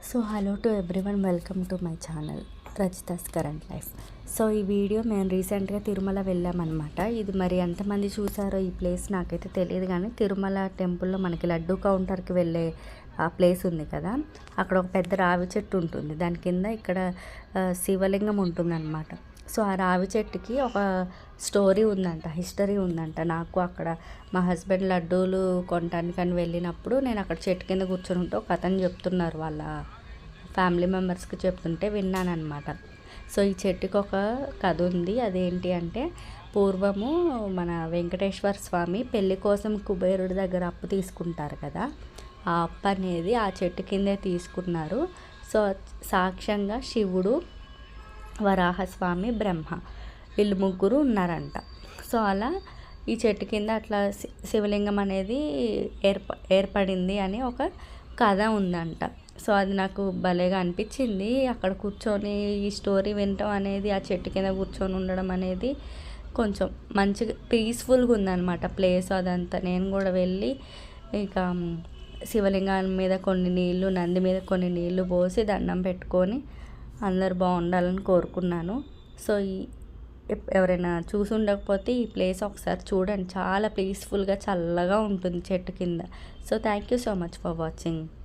So hello to everyone, welcome to my channel Rajitha's current life. So ఈ video మేము రీసెంట్గా తిరుమల వెళ్ళామన్నమాట. ఇది మరి ఎంతమంది చూసారో ఈ ప్లేస్ నాకైతే తెలియదు, కానీ తిరుమల టెంపుల్లో మనకి లడ్డూ కౌంటర్కి వెళ్ళే ఆ ప్లేస్ ఉంది కదా, అక్కడ ఒక పెద్ద రావి చెట్టు ఉంటుంది. దాని కింద ఇక్కడ శివలింగం ఉంటుందన్నమాట. సో ఆ రావి చెట్టుకి ఒక స్టోరీ ఉందంట, హిస్టరీ ఉందంట. నాకు అక్కడ మా హస్బెండ్ లడ్డూలు కొనటానికని వెళ్ళినప్పుడు నేను అక్కడ చెట్టు కింద కూర్చొని ఉంటే ఒక అతను చెప్తున్నారు, వాళ్ళ ఫ్యామిలీ మెంబర్స్కి చెప్తుంటే విన్నానమాట. సో ఈ చెట్టుకి ఒక కథ ఉంది. అదేంటి అంటే, పూర్వము మన వెంకటేశ్వర స్వామి పెళ్ళి కోసం కుబేరుడి దగ్గర అప్పు తీసుకుంటారు కదా, ఆ అప్పు అనేది ఆ చెట్టు కిందే తీసుకున్నారు. సో సాక్ష్యంగా శివుడు, వరాహస్వామి, బ్రహ్మ, వీళ్ళు ముగ్గురు ఉన్నారంట. సో అలా ఈ చెట్టు కింద అట్లా శివలింగం అనేది ఏర్పడింది అని ఒక కథ ఉందంట. సో అది నాకు భలేగా అనిపించింది. అక్కడ కూర్చొని ఈ స్టోరీ వినటం అనేది, ఆ చెట్టు కింద కూర్చొని ఉండడం అనేది కొంచెం మంచిగా పీస్ఫుల్గా ఉందన్నమాట ప్లేస్ అదంతా. నేను కూడా వెళ్ళి ఇక శివలింగం మీద కొన్ని నీళ్ళు, నంది మీద కొన్ని నీళ్ళు పోసి దండం పెట్టుకొని అందరు బాగుండాలని కోరుకున్నాను. సో ఎవరైనా చూసి ఉండకపోతే ఈ ప్లేస్ ఒకసారి చూడండి, చాలా పీస్ఫుల్గా చల్లగా ఉంటుంది చెట్టు కింద. So thank you so much for watching.